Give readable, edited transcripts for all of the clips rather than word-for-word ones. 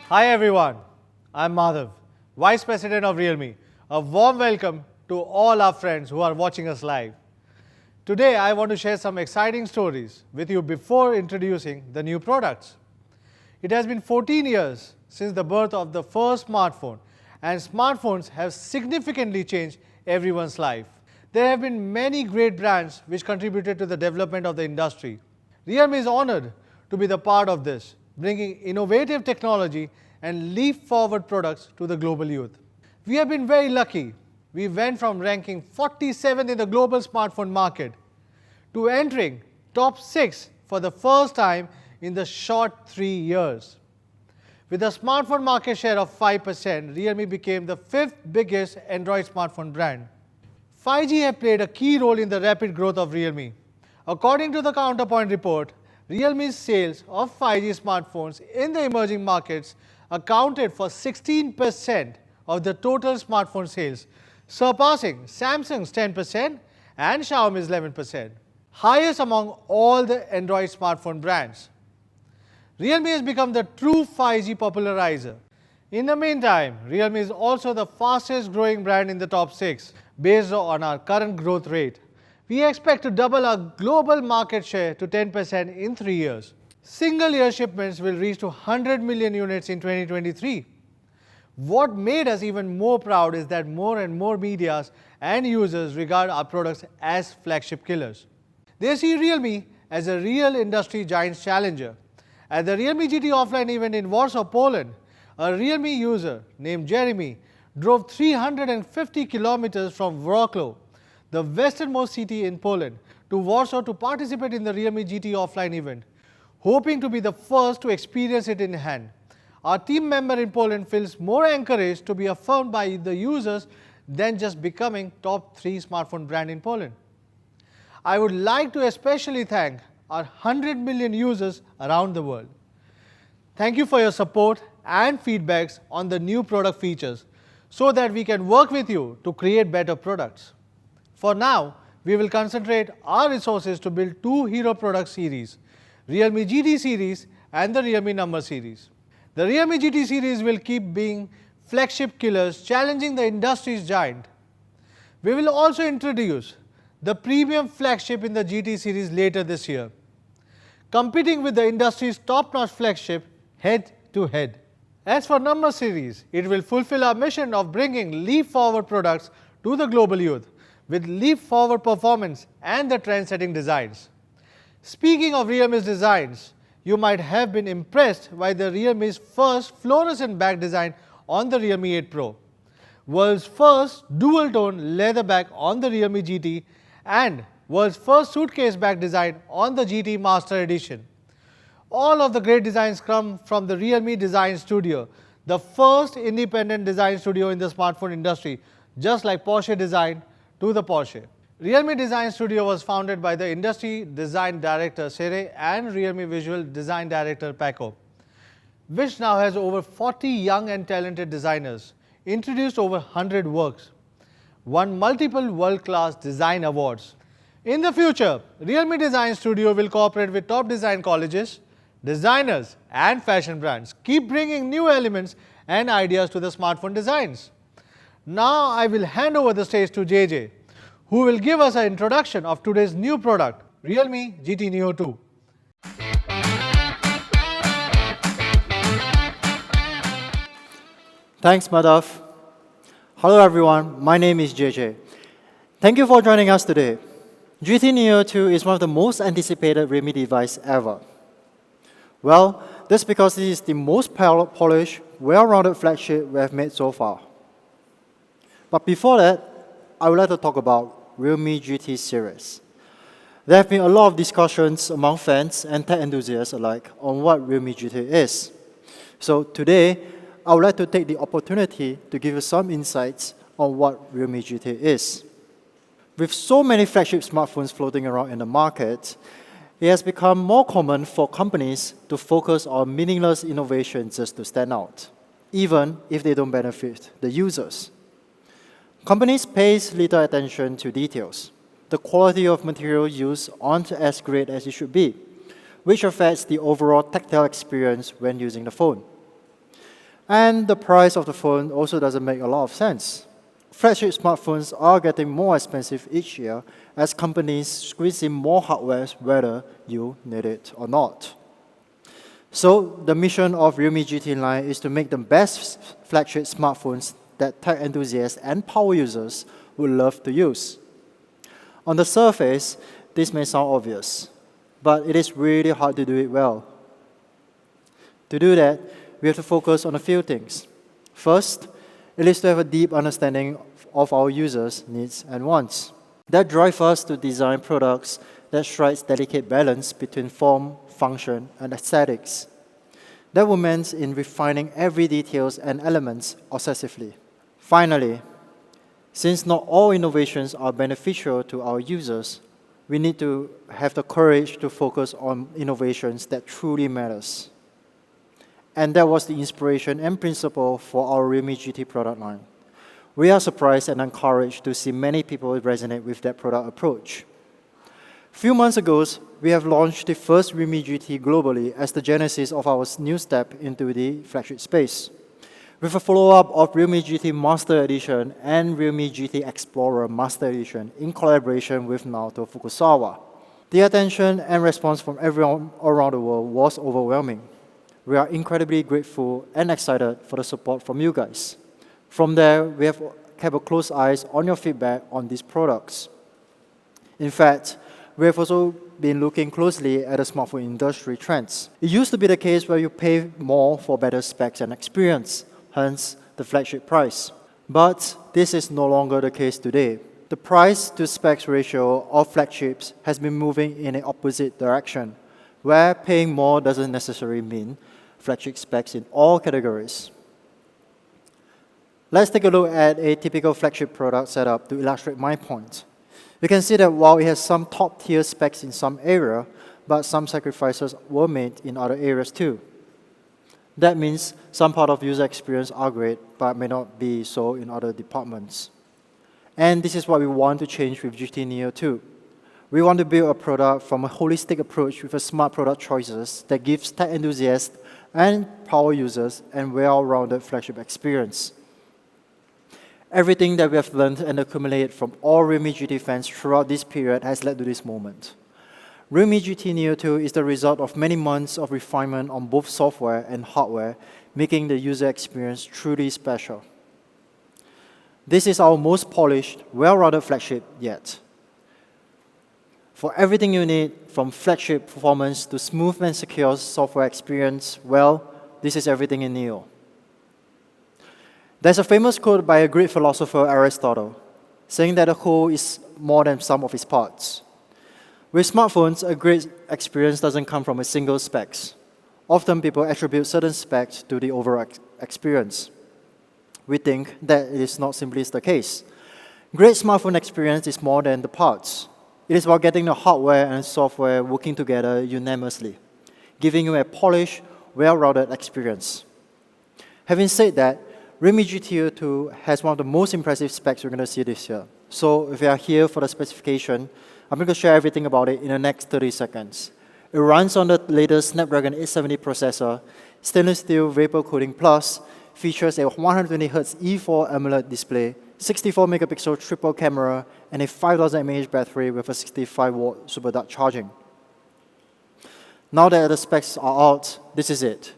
Hi everyone, I'm Madhav, Vice President of Realme. A warm welcome to all our friends who are watching us live. Today I want to share some exciting stories with you before introducing the new products. It has been 14 years since the birth of the first smartphone, and smartphones have significantly changed everyone's life. There have been many great brands which contributed to the development of the industry. Realme is honored to be the part of this, bringing innovative technology and leap-forward products to the global youth. We have been very lucky. We went from ranking 47th in the global smartphone market to entering top 6 for the first time in the short 3 years. With a smartphone market share of 5%, Realme became the 5th biggest Android smartphone brand. 5G have played a key role in the rapid growth of Realme. According to the Counterpoint report, Realme's sales of 5G smartphones in the emerging markets accounted for 16% of the total smartphone sales, surpassing Samsung's 10% and Xiaomi's 11%, highest among all the Android smartphone brands. Realme has become the true 5G popularizer. In the meantime, Realme is also the fastest growing brand in the top 6 based on our current growth rate. We expect to double our global market share to 10% in 3 years. Single-year shipments will reach to 100 million units in 2023. What made us even more proud is that more and more medias and users regard our products as flagship killers. They see Realme as a real industry giant challenger. At the Realme GT offline event in Warsaw, Poland, a Realme user named Jeremy drove 350 kilometers from Wrocław, the westernmost city in Poland, to Warsaw to participate in the Realme GT offline event, hoping to be the first to experience it in hand. Our team member in Poland feels more encouraged to be affirmed by the users than just becoming top 3 smartphone brand in Poland. I would like to especially thank our 100 million users around the world. Thank you for your support and feedbacks on the new product features so that we can work with you to create better products. For now, we will concentrate our resources to build 2 hero product series, Realme GT series and the Realme Number series. The Realme GT series will keep being flagship killers challenging the industry's giant. We will also introduce the premium flagship in the GT series later this year, competing with the industry's top-notch flagship head to head. As for Number series, it will fulfill our mission of bringing leap-forward products to the global youth with leap-forward performance and the trend-setting designs. Speaking of Realme's designs, you might have been impressed by the Realme's first fluorescent back design on the Realme 8 Pro, world's first dual-tone leather back on the Realme GT, and world's first suitcase back design on the GT Master Edition. All of the great designs come from the Realme Design Studio, the first independent design studio in the smartphone industry, just like Porsche Design to the Porsche. Realme Design Studio was founded by the industry design director Sere and Realme visual design director Paco, which now has over 40 young and talented designers, introduced over 100 works, won multiple world-class design awards. In the future, Realme Design Studio will cooperate with top design colleges, designers and fashion brands, keep bringing new elements and ideas to the smartphone designs. Now I will hand over the stage to JJ, who will give us an introduction of today's new product, Realme GT Neo 2. Thanks, Madhav. Hello everyone, my name is JJ. Thank you for joining us today. GT Neo 2 is one of the most anticipated Realme devices ever. Well, that's because it is the most polished, well-rounded flagship we have made so far. But before that, I would like to talk about Realme GT series. There have been a lot of discussions among fans and tech enthusiasts alike on what Realme GT is. So today, I would like to take the opportunity to give you some insights on what Realme GT is. With so many flagship smartphones floating around in the market, it has become more common for companies to focus on meaningless innovations just to stand out, even if they don't benefit the users. Companies pay little attention to details. The quality of material used aren't as great as it should be, which affects the overall tactile experience when using the phone. And the price of the phone also doesn't make a lot of sense. Flagship smartphones are getting more expensive each year as companies squeeze in more hardware whether you need it or not. So the mission of Realme GT line is to make the best flagship smartphones that tech enthusiasts and power users would love to use. On the surface, this may sound obvious, but it is really hard to do it well. To do that, we have to focus on a few things. First, it is to have a deep understanding of our users' needs and wants. That drives us to design products that strikes delicate balance between form, function, and aesthetics. That will mean in refining every details and elements obsessively. Finally, since not all innovations are beneficial to our users, we need to have the courage to focus on innovations that truly matters. And that was the inspiration and principle for our Realme GT product line. We are surprised and encouraged to see many people resonate with that product approach. A few months ago, we have launched the first Realme GT globally as the genesis of our new step into the flagship space, with a follow-up of Realme GT Master Edition and Realme GT Explorer Master Edition in collaboration with Naoto Fukusawa. The attention and response from everyone around the world was overwhelming. We are incredibly grateful and excited for the support from you guys. From there, we have kept a close eye on your feedback on these products. In fact, we have also been looking closely at the smartphone industry trends. It used to be the case where you pay more for better specs and experience, hence the flagship price. But this is no longer the case today. The price to specs ratio of flagships has been moving in an opposite direction, where paying more doesn't necessarily mean flagship specs in all categories. Let's take a look at a typical flagship product setup to illustrate my point. You can see that while it has some top-tier specs in some area, but some sacrifices were made in other areas too. That means some part of user experience are great, but may not be so in other departments. And this is what we want to change with GT Neo 2. We want to build a product from a holistic approach with a smart product choices that gives tech enthusiasts and power users a well-rounded flagship experience. Everything that we have learned and accumulated from all Realme GT fans throughout this period has led to this moment. Realme GT Neo 2 is the result of many months of refinement on both software and hardware, making the user experience truly special. This is our most polished, well-rounded flagship yet. For everything you need, from flagship performance to smooth and secure software experience, well, this is everything in Neo. There's a famous quote by a great philosopher, Aristotle, saying that a whole is more than sum of its parts. With smartphones, a great experience doesn't come from a single specs. Often people attribute certain specs to the overall experience. We think that it is not simply the case. Great smartphone experience is more than the parts. It is about getting the hardware and software working together unanimously, giving you a polished, well-rounded experience. Having said that, Realme GT 2 has one of the most impressive specs we're going to see this year. So if you are here for the specification, I'm going to share everything about it in the next 30 seconds. It runs on the latest Snapdragon 870 processor, stainless steel Vapor Coating Plus, features a 120Hz E4 AMOLED display, 64 megapixel triple camera, and a 5000 mAh battery with a 65-watt super dark charging. Now that the specs are out, this is it.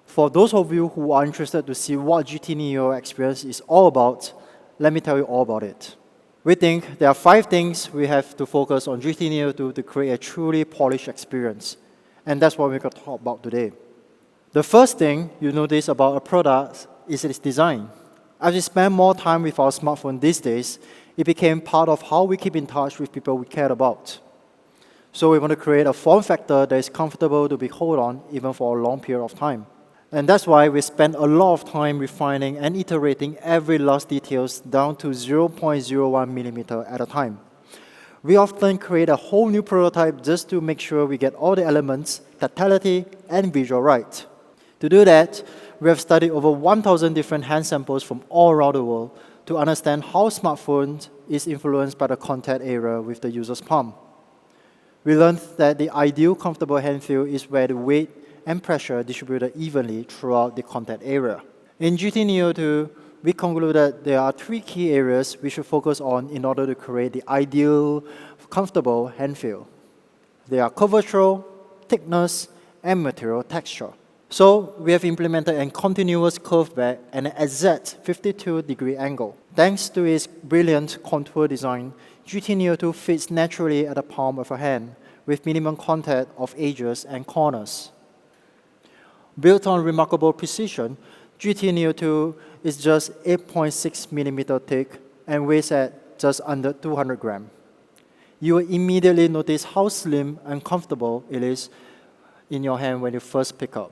For those of you who are interested to see what GT Neo experience is all about, let me tell you all about it. We think there are 5 things we have to focus on GT Neo 2 to create a truly polished experience. And that's what we're going to talk about today. The first thing you notice about a product is its design. As we spend more time with our smartphone these days, it became part of how we keep in touch with people we care about. So we want to create a form factor that is comfortable to be held on even for a long period of time. And that's why we spend a lot of time refining and iterating every last details down to 0.01 millimeter at a time. We often create a whole new prototype just to make sure we get all the elements, tactility, and visual right. To do that, we have studied over 1,000 different hand samples from all around the world to understand how smartphones is influenced by the contact area with the user's palm. We learned that the ideal comfortable hand feel is where the weight and pressure distributed evenly throughout the contact area. In GT Neo 2, we concluded there are three key areas we should focus on in order to create the ideal, comfortable hand feel. They are curvature, thickness, and material texture. So we have implemented a continuous curve back and an exact 52-degree angle. Thanks to its brilliant contour design, GT Neo 2 fits naturally at the palm of a hand with minimum contact of edges and corners. Built on remarkable precision, GT Neo 2 is just 8.6 millimeter thick and weighs at just under 200 grams. You will immediately notice how slim and comfortable it is in your hand when you first pick up.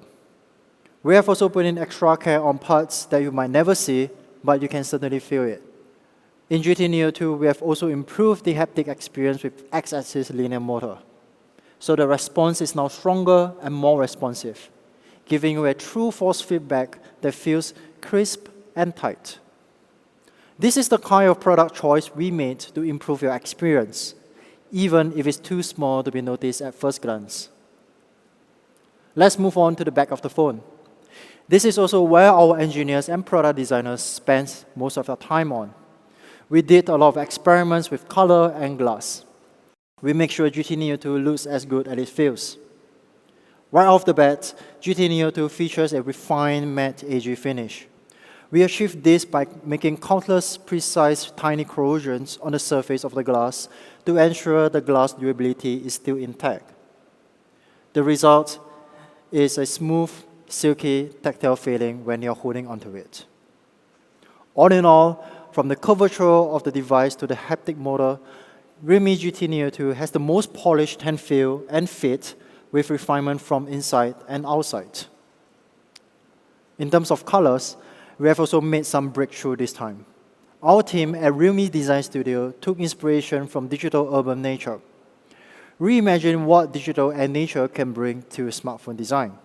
We have also put in extra care on parts that you might never see, but you can certainly feel it. In GT Neo 2, we have also improved the haptic experience with X-axis linear motor. So the response is now stronger and more responsive, giving you a true force feedback that feels crisp and tight. This is the kind of product choice we made to improve your experience, even if it's too small to be noticed at first glance. Let's move on to the back of the phone. This is also where our engineers and product designers spend most of their time on. We did a lot of experiments with color and glass. We make sure GT Neo 2 looks as good as it feels. Right off the bat, GT Neo 2 features a refined matte AG finish. We achieved this by making countless precise tiny corrosions on the surface of the glass to ensure the glass durability is still intact. The result is a smooth, silky, tactile feeling when you're holding onto it. All in all, from the curvature of the device to the haptic motor, realme GT Neo 2 has the most polished hand feel and fit with refinement from inside and outside. In terms of colors, we have also made some breakthrough this time. Our team at Realme Design Studio took inspiration from digital urban nature. Reimagine what digital and nature can bring to smartphone design.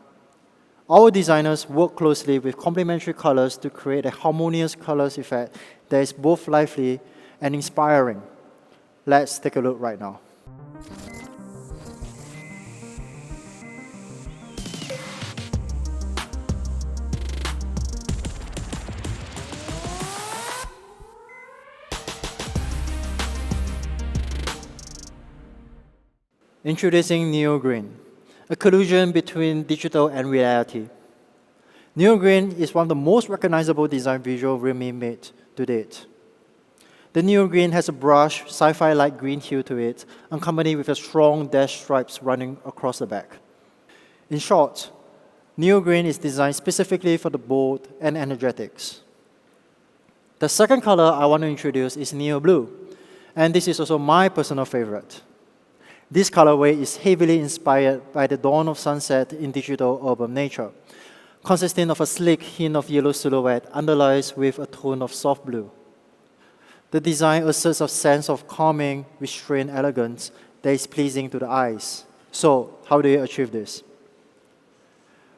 Our designers work closely with complementary colors to create a harmonious colors effect that is both lively and inspiring. Let's take a look right now. Introducing Neo Green, a collusion between digital and reality. Neo Green is one of the most recognizable design visual Realme made to date. The Neo Green has a brushed, sci-fi-like green hue to it, accompanied with a strong dash stripes running across the back. In short, Neo Green is designed specifically for the bold and energetics. The second color I want to introduce is Neo Blue, and this is also my personal favorite. This colorway is heavily inspired by the dawn of sunset in digital urban nature, consisting of a sleek hint of yellow silhouette underlies with a tone of soft blue. The design asserts a sense of calming, restrained elegance that is pleasing to the eyes. So, how do you achieve this?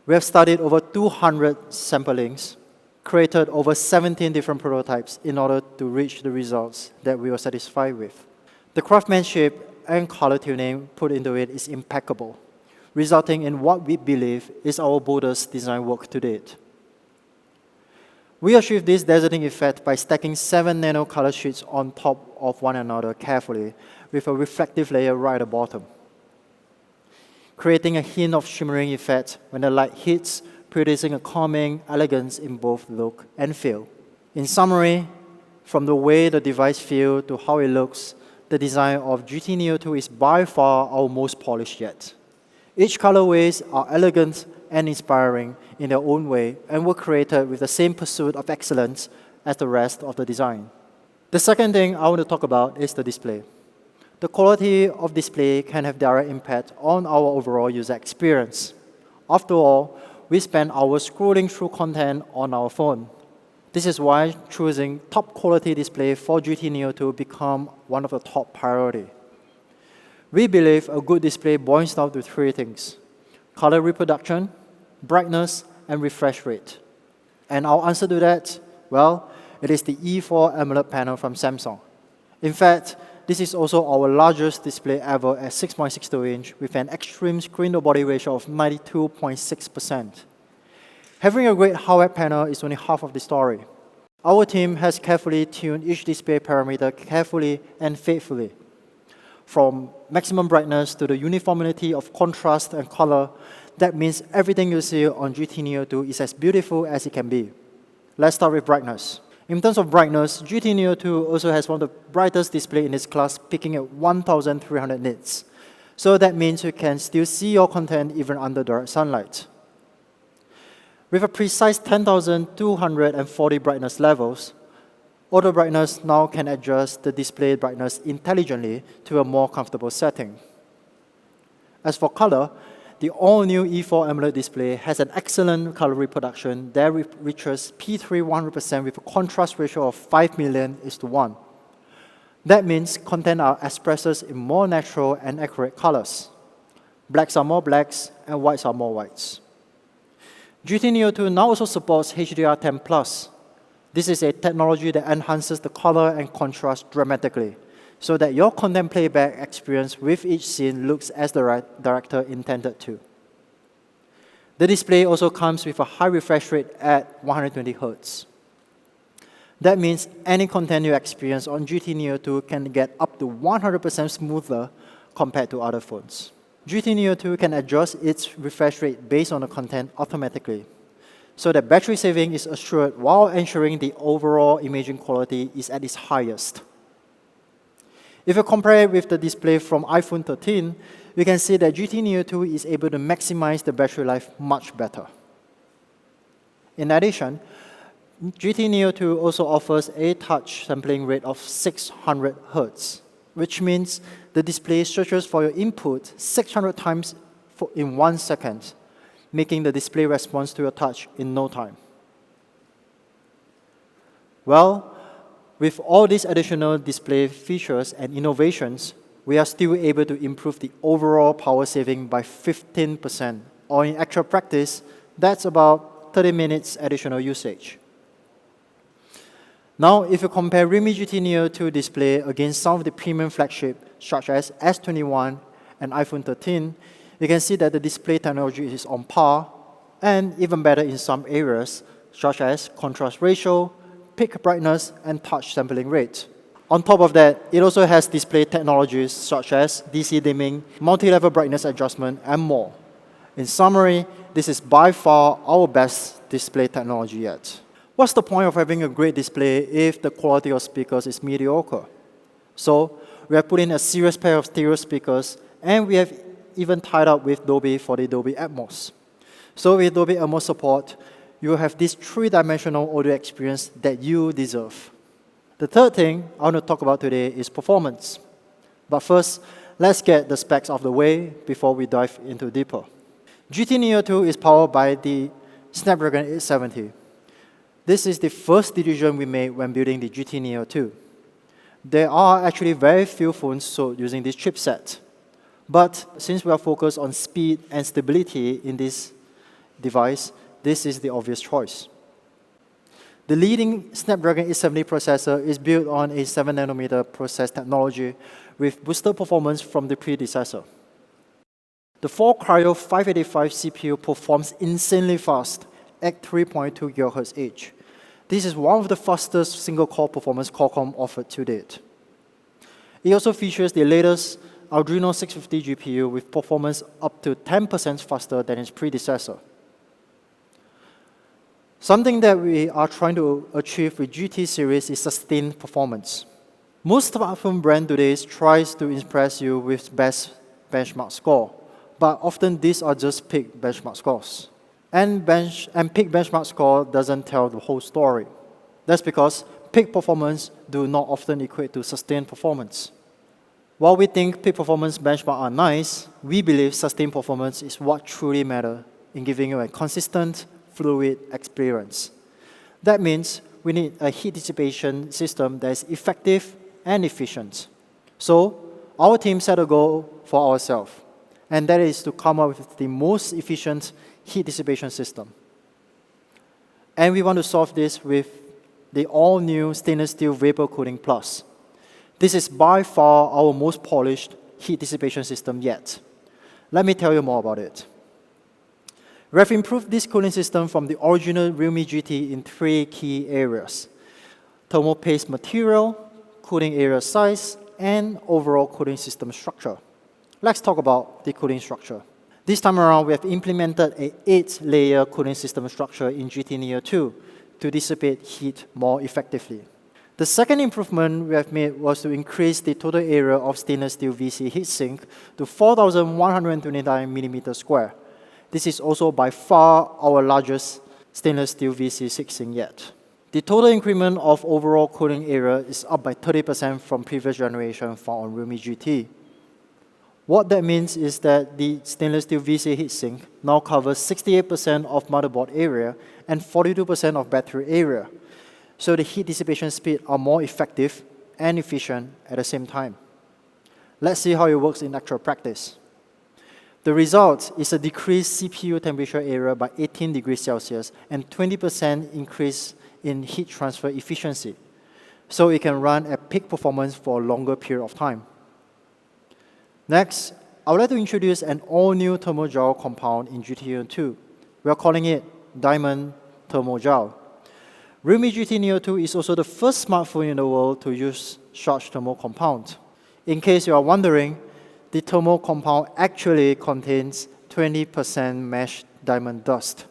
We have studied over 200 samplings, created over 17 different prototypes in order to reach the results that we were satisfied with. The craftsmanship and color tuning put into it is impeccable, resulting in what we believe is our boldest design work to date. We achieved this dazzling effect by stacking 7 nano color sheets on top of one another carefully with a reflective layer right at the bottom, creating a hint of shimmering effect when the light hits, producing a calming elegance in both look and feel. In summary, from the way the device feels to how it looks, the design of GT Neo 2 is by far our most polished yet. Each colorways are elegant and inspiring in their own way and were created with the same pursuit of excellence as the rest of the design. The second thing I want to talk about is the display. The quality of display can have direct impact on our overall user experience. After all, we spend hours scrolling through content on our phone. This is why choosing top quality display for GT Neo 2 become one of the top priority. We believe a good display boils down to 3 things: color reproduction, brightness, and refresh rate. And our answer to that, well, it is the E4 AMOLED panel from Samsung. In fact, this is also our largest display ever at 6.62 inch with an extreme screen-to-body ratio of 92.6%. Having a great hardware panel is only half of the story. Our team has carefully tuned each display parameter carefully and faithfully. From maximum brightness to the uniformity of contrast and color, that means everything you see on GT Neo 2 is as beautiful as it can be. Let's start with brightness. In terms of brightness, GT Neo 2 also has one of the brightest displays in its class, peaking at 1,300 nits. So that means you can still see your content even under direct sunlight. With a precise 10,240 brightness levels, auto brightness now can adjust the display brightness intelligently to a more comfortable setting. As for color, the all-new E4 AMOLED display has an excellent color reproduction that reaches P3 100% with a contrast ratio of 5 million:1. That means content are expressed in more natural and accurate colors. Blacks are more blacks, and whites are more whites. GT Neo 2 now also supports Hdr10 Plus. This is a technology that enhances the color and contrast dramatically, so that your content playback experience with each scene looks as the director intended to. The display also comes with a high refresh rate at 120 Hz. That means any content you experience on GT Neo 2 can get up to 100% smoother compared to other phones. GT Neo 2 can adjust its refresh rate based on the content automatically, so that battery saving is assured while ensuring the overall imaging quality is at its highest. If you compare it with the display from iPhone 13, we can see that GT Neo 2 is able to maximize the battery life much better. In addition, GT Neo 2 also offers a touch sampling rate of 600 Hz, which means the display searches for your input 600 times in 1 second, making the display response to your touch in no time. Well, with all these additional display features and innovations, we are still able to improve the overall power saving by 15%, or in actual practice, that's about 30 minutes additional usage. Now, if you compare realme GT Neo 2 display against some of the premium flagship, such as S21 and iPhone 13, you can see that the display technology is on par, and even better in some areas, such as contrast ratio, peak brightness, and touch sampling rate. On top of that, it also has display technologies such as DC dimming, multi-level brightness adjustment, and more. In summary, this is by far our best display technology yet. What's the point of having a great display if the quality of speakers is mediocre? So, we have put in a serious pair of stereo speakers, and we have even tied up with Dolby for the Dolby Atmos. So with Dolby Atmos support, you will have this three-dimensional audio experience that you deserve. The third thing I want to talk about today is performance. But first, let's get the specs of the way before we dive into deeper. GT Neo 2 is powered by the Snapdragon 870. This is the first decision we made when building the GT Neo 2. There are actually very few phones sold using this chipset. But since we are focused on speed and stability in this device, this is the obvious choice. The leading Snapdragon 870 processor is built on a 7nm process technology with boosted performance from the predecessor. The 4-Cryo 585 CPU performs insanely fast at 3.2 GHz each. This is one of the fastest single-core performance Qualcomm offered to date. It also features the latest Adreno 650 GPU with performance up to 10% faster than its predecessor. Something that we are trying to achieve with GT series is sustained performance. Most smartphone brand today tries to impress you with best benchmark score, but often these are just peak benchmark scores. And peak benchmark score doesn't tell the whole story. That's because peak performance do not often equate to sustained performance. While we think peak performance benchmarks are nice, we believe sustained performance is what truly matters in giving you a consistent, fluid experience. That means we need a heat dissipation system that is effective and efficient. So our team set a goal for ourselves, and that is to come up with the most efficient heat dissipation system. And we want to solve this with the all-new stainless steel Vapor Cooling Plus. This is by far our most polished heat dissipation system yet. Let me tell you more about it. We have improved this cooling system from the original Realme GT in 3 key areas: thermal paste material, cooling area size, and overall cooling system structure. Let's talk about the cooling structure. This time around, we have implemented an 8-layer cooling system structure in GT Neo 2 to dissipate heat more effectively. The second improvement we have made was to increase the total area of stainless steel VC heatsink to 4,129 millimeters square. This is also by far our largest stainless steel VC heatsink yet. The total increment of overall cooling area is up by 30% from previous generation found on Realme GT. What that means is that the stainless steel VC heatsink now covers 68% of motherboard area and 42% of battery area. So the heat dissipation speed are more effective and efficient at the same time. Let's see how it works in actual practice. The result is a decreased CPU temperature area by 18 degrees Celsius and 20% increase in heat transfer efficiency, so it can run at peak performance for a longer period of time. Next, I would like to introduce an all-new thermal gel compound in GT Neo 2. We are calling it Diamond Thermal Gel. Realme GT Neo 2 is also the first smartphone in the world to use such thermal compound. In case you are wondering, the thermal compound actually contains 20% meshed diamond dust.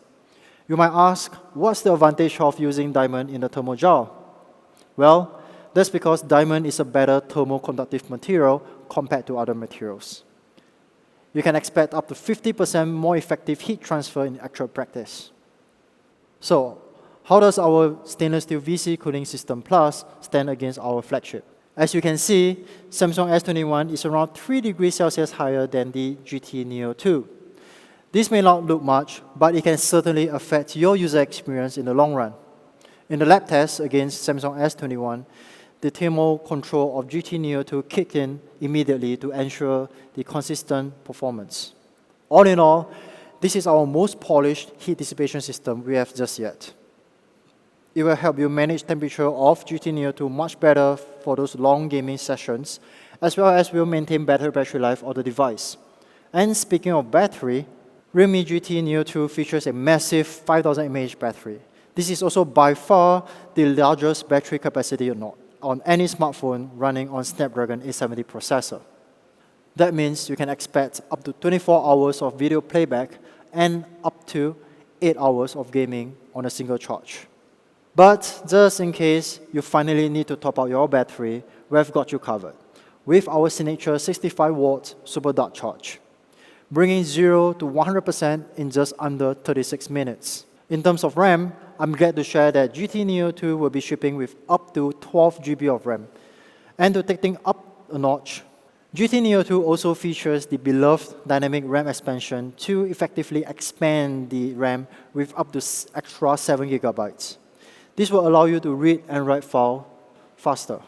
You might ask, what's the advantage of using diamond in the thermal gel? Well, that's because diamond is a better thermoconductive material compared to other materials. You can expect up to 50% more effective heat transfer in actual practice. So, how does our stainless steel VC Cooling System Plus stand against our flagship? As you can see, Samsung S21 is around 3 degrees Celsius higher than the GT Neo 2. This may not look much, but it can certainly affect your user experience in the long run. In the lab test against Samsung S21, the thermal control of GT Neo 2 kicked in immediately to ensure the consistent performance. All in all, this is our most polished heat dissipation system we have just yet. It will help you manage temperature of GT Neo 2 much better for those long gaming sessions, as well as will maintain better battery life of the device. And speaking of battery, Realme GT Neo 2 features a massive 5000 mAh battery. This is also by far the largest battery capacity on any smartphone running on Snapdragon 870 processor. That means you can expect up to 24 hours of video playback and up to 8 hours of gaming on a single charge. But just in case you finally need to top out your battery, we've got you covered with our signature 65-watt super dart charge, bringing 0 to 100% in just under 36 minutes. In terms of RAM, I'm glad to share that GT Neo 2 will be shipping with up to 12 GB of RAM. And to take things up a notch, GT Neo 2 also features the beloved dynamic RAM expansion to effectively expand the RAM with up to extra 7 GB. This will allow you to read and write files faster.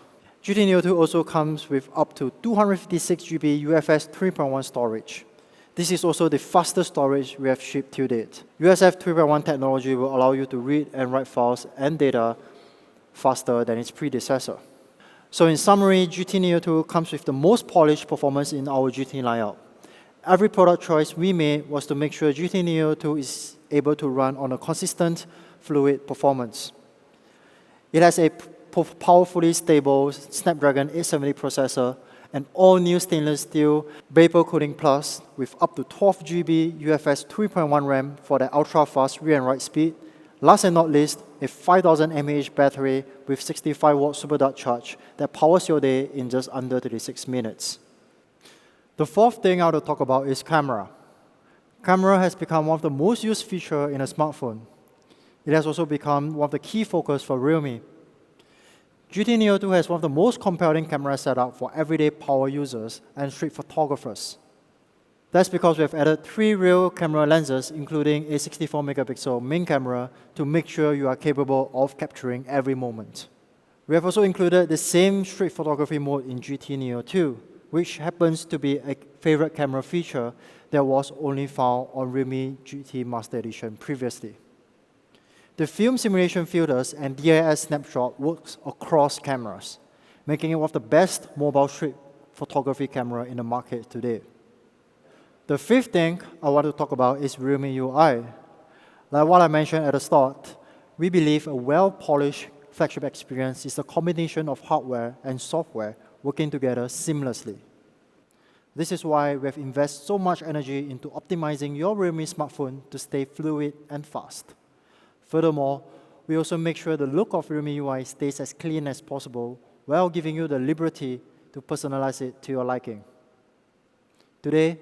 GT Neo 2 also comes with up to 256 GB UFS 3.1 storage. This is also the fastest storage we have shipped to date. UFS 3.1 technology will allow you to read and write files and data faster than its predecessor. So in summary, GT Neo 2 comes with the most polished performance in our GT lineup. Every product choice we made was to make sure GT Neo 2 is able to run on a consistent, fluid performance. It has a powerfully stable Snapdragon 870 processor, an all-new stainless steel Vapor Cooling Plus with up to 12 GB UFS 3.1 RAM for the ultra-fast read and write speed. Last and not least, a 5000 mAh battery with 65-watt super dart charge that powers your day in just under 36 minutes. The fourth thing I want to talk about is camera. Camera has become one of the most used features in a smartphone. It has also become one of the key focus for Realme. GT Neo 2 has one of the most compelling camera setup for everyday power users and street photographers. That's because we have added 3 real camera lenses, including a 64-megapixel main camera, to make sure you are capable of capturing every moment. We have also included the same street photography mode in GT Neo 2, which happens to be a favorite camera feature that was only found on Realme GT Master Edition previously. The film simulation filters and DIS snapshot works across cameras, making it one of the best mobile street photography camera in the market today. The fifth thing I want to talk about is Realme UI. Like what I mentioned at the start, we believe a well-polished flagship experience is a combination of hardware and software working together seamlessly. This is why we have invested so much energy into optimizing your Realme smartphone to stay fluid and fast. Furthermore, we also make sure the look of Realme UI stays as clean as possible while giving you the liberty to personalize it to your liking. Today,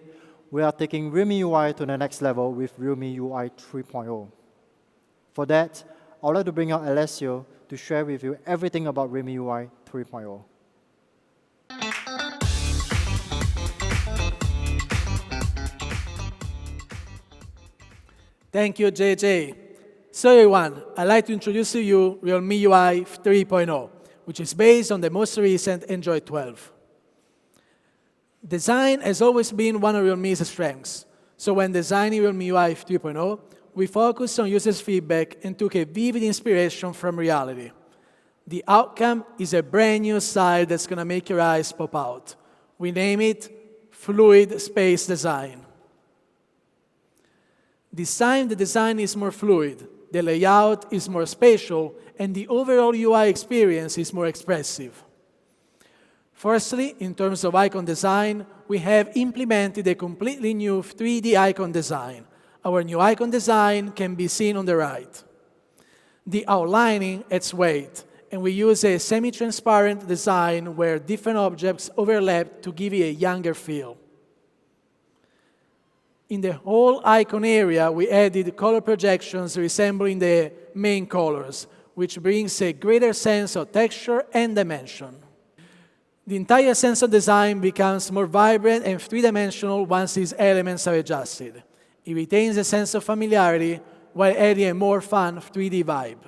we are taking Realme UI to the next level with Realme UI 3.0. For that, I would like to bring out Alessio to share with you everything about Realme UI 3.0. Thank you, JJ. So everyone, I'd like to introduce to you Realme UI 3.0, which is based on the most recent Android 12. Design has always been one of Realme's strengths. So when designing Realme UI 3.0, we focused on users' feedback and took a vivid inspiration from reality. The outcome is a brand new style that's going to make your eyes pop out. We name it Fluid Space Design. This time, the design is more fluid, the layout is more spatial, and the overall UI experience is more expressive. Firstly, in terms of icon design, we have implemented a completely new 3D icon design. Our new icon design can be seen on the right. The outlining adds weight, and we use a semi-transparent design where different objects overlap to give you a younger feel. In the whole icon area, we added color projections resembling the main colors, which brings a greater sense of texture and dimension. The entire sense of design becomes more vibrant and three-dimensional once these elements are adjusted. It retains a sense of familiarity while adding a more fun 3D vibe.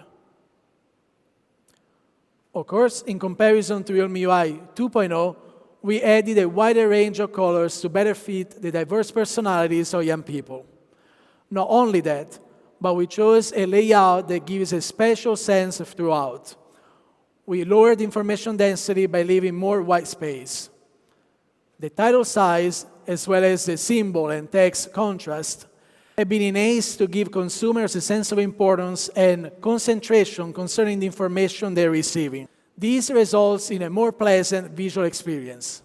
Of course, in comparison to Realme UI 2.0, we added a wider range of colors to better fit the diverse personalities of young people. Not only that, but we chose a layout that gives a special sense throughout. We lowered information density by leaving more white space. The title size, as well as the symbol and text contrast, have been enhanced to give consumers a sense of importance and concentration concerning the information they're receiving. This results in a more pleasant visual experience.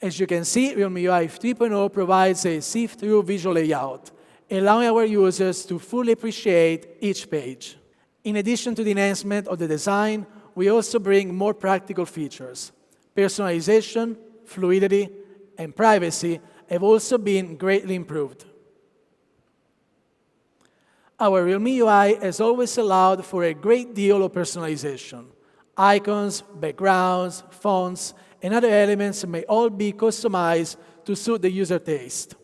As you can see, Realme UI 3.0 provides a see-through visual layout, allowing our users to fully appreciate each page. In addition to the enhancement of the design, we also bring more practical features. Personalization, fluidity, and privacy have also been greatly improved. Our Realme UI has always allowed for a great deal of personalization. Icons, backgrounds, fonts, and other elements may all be customized to suit the user taste.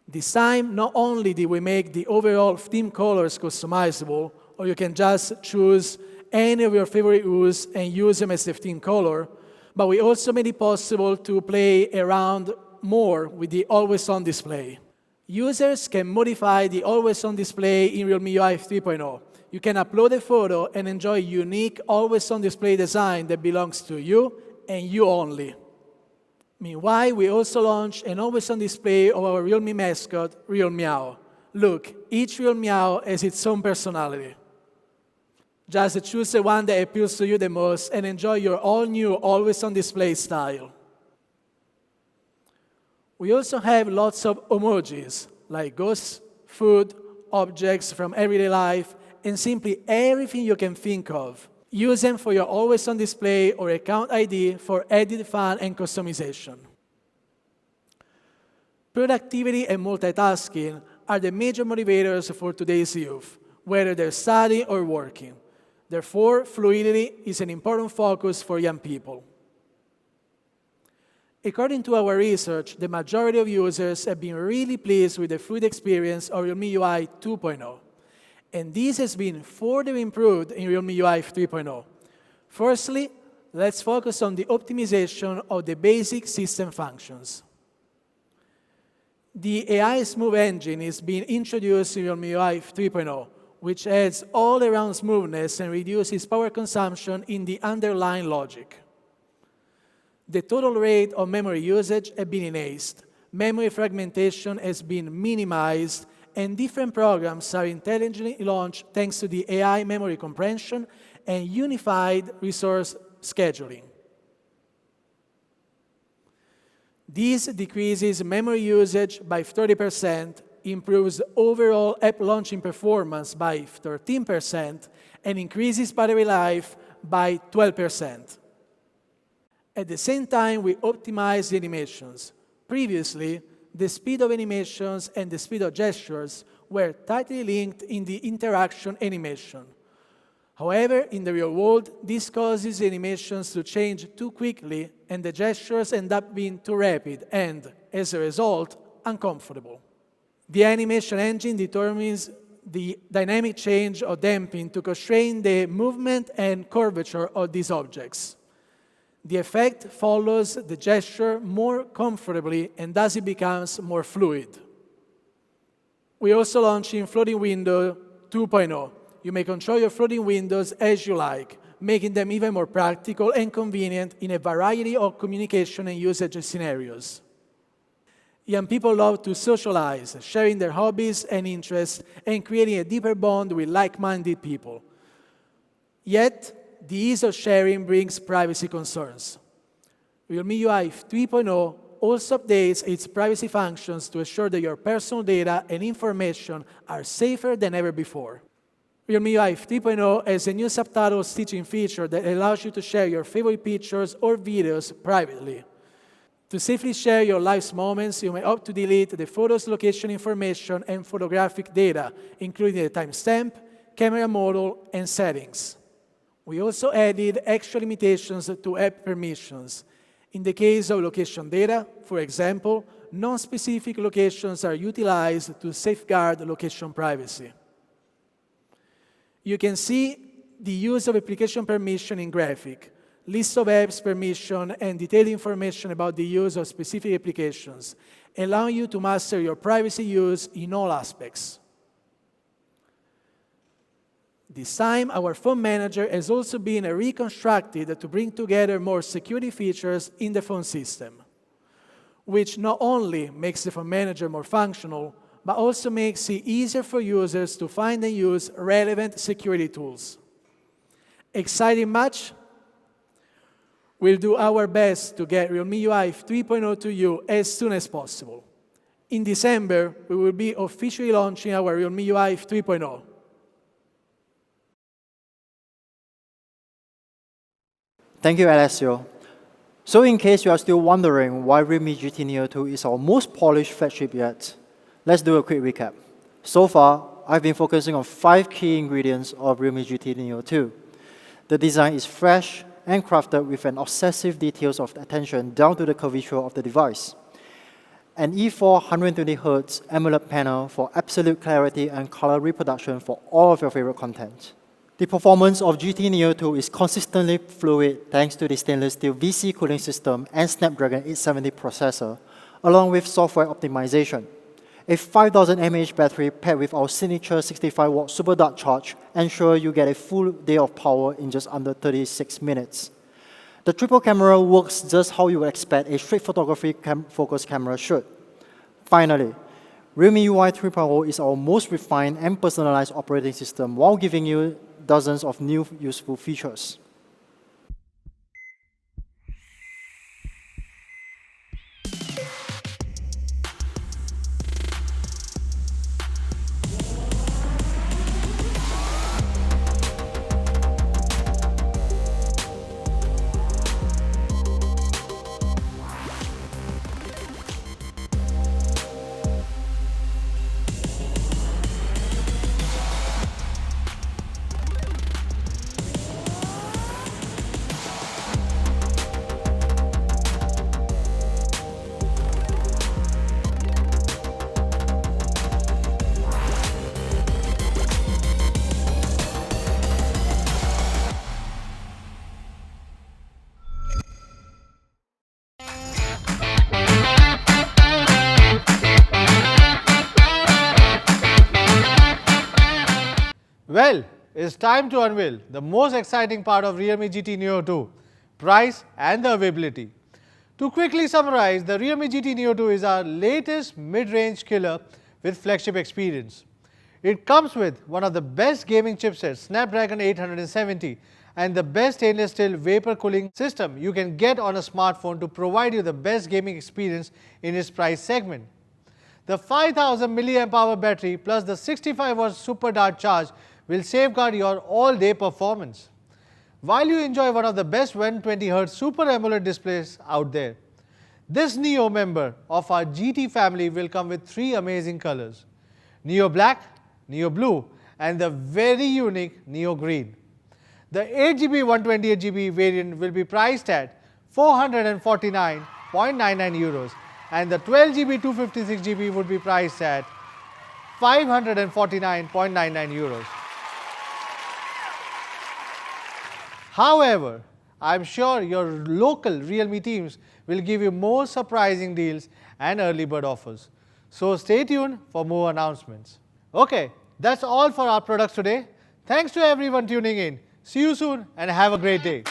This time, not only did we make the overall theme colors customizable, or you can just choose any of your favorite hues and use them as the theme color, but we also made it possible to play around more with the always-on display. Users can modify the always-on display in Realme UI 3.0. You can upload a photo and enjoy a unique always-on display design that belongs to you and you only. Meanwhile, we also launched an always-on display of our Realme mascot, Real Meow. Look, each Real Meow has its own personality. Just choose the one that appeals to you the most and enjoy your all-new always-on display style. We also have lots of emojis, like ghosts, food, objects from everyday life, and simply everything you can think of. Use them for your always-on display or account ID for added fun and customization. Productivity and multitasking are the major motivators for today's youth, whether they're studying or working. Therefore, fluidity is an important focus for young people. According to our research, the majority of users have been really pleased with the fluid experience of Realme UI 2.0. And this has been further improved in Realme UI 3.0. Firstly, let's focus on the optimization of the basic system functions. The AI Smooth engine is being introduced in Realme UI 3.0, which adds all-around smoothness and reduces power consumption in the underlying logic. The total rate of memory usage has been enhanced, Memory fragmentation has been minimized, and different programs are intelligently launched thanks to the AI memory comprehension and unified resource scheduling. This decreases memory usage by 30%, improves overall app launching performance by 13%, and increases battery life by 12%. At the same time, we optimize the animations. Previously, the speed of animations and the speed of gestures were tightly linked in the interaction animation. However, in the real world, this causes the animations to change too quickly, and the gestures end up being too rapid and, as a result, uncomfortable. The animation engine determines the dynamic change or damping to constrain the movement and curvature of these objects. The effect follows the gesture more comfortably, and thus it becomes more fluid. We also launched in Floating Window 2.0. You may control your floating windows as you like, making them even more practical and convenient in a variety of communication and usage scenarios. Young people love to socialize, sharing their hobbies and interests and creating a deeper bond with like-minded people. Yet, the ease of sharing brings privacy concerns. Realme UI 3.0 also updates its privacy functions to ensure that your personal data and information are safer than ever before. Realme UI 3.0 has a new subtitle stitching feature that allows you to share your favorite pictures or videos privately. To safely share your life's moments, you may opt to delete the photo's location information and photographic data, including the timestamp, camera model, and settings. We also added extra limitations to app permissions. In the case of location data, for example, non-specific locations are utilized to safeguard location privacy. You can see the use of application permission in graphic, list of apps permission, and detailed information about the use of specific applications, allowing you to master your privacy use in all aspects. This time, our phone manager has also been reconstructed to bring together more security features in the phone system, which not only makes the phone manager more functional, but also makes it easier for users to find and use relevant security tools. Exciting much? We'll do our best to get Realme UI 3.0 to you as soon as possible. In December, we will be officially launching our Realme UI 3.0. Thank you, Alessio. So in case you are still wondering why Realme GT Neo 2 is our most polished flagship yet, let's do a quick recap. So far, I've been focusing on 5 key ingredients of Realme GT Neo 2. The design is fresh and crafted with an obsessive details of attention down to the curvature of the device. An E4 120Hz AMOLED panel for absolute clarity and color reproduction for all of your favorite content. The performance of GT Neo 2 is consistently fluid thanks to the stainless steel VC cooling system and Snapdragon 870 processor, along with software optimization. A 5000 mAh battery paired with our signature 65-watt super dark charge ensure you get a full day of power in just under 36 minutes. The triple camera works just how you would expect a straight photography focus camera should. Finally, Realme UI 3.0 is our most refined and personalized operating system while giving you dozens of new useful features. Well, it's time to unveil the most exciting part of Realme GT Neo 2, price and the availability. To quickly summarize, the Realme GT Neo 2 is our latest mid-range killer with flagship experience. It comes with one of the best gaming chipsets, Snapdragon 870, and the best stainless steel vapor cooling system you can get on a smartphone to provide you the best gaming experience in its price segment. The 5000 mAh battery plus the 65-watt super dart charge will safeguard your all-day performance, while you enjoy one of the best 120Hz Super AMOLED displays out there. This Neo member of our GT family will come with 3 amazing colors: Neo Black, Neo Blue, and the very unique Neo Green. The 8GB 128GB variant will be priced at €449.99 and the 12GB 256GB would be priced at €549.99. However, I am sure your local Realme teams will give you more surprising deals and early bird offers. So stay tuned for more announcements. Okay, that's all for our products today. Thanks to everyone tuning in. See you soon and have a great day.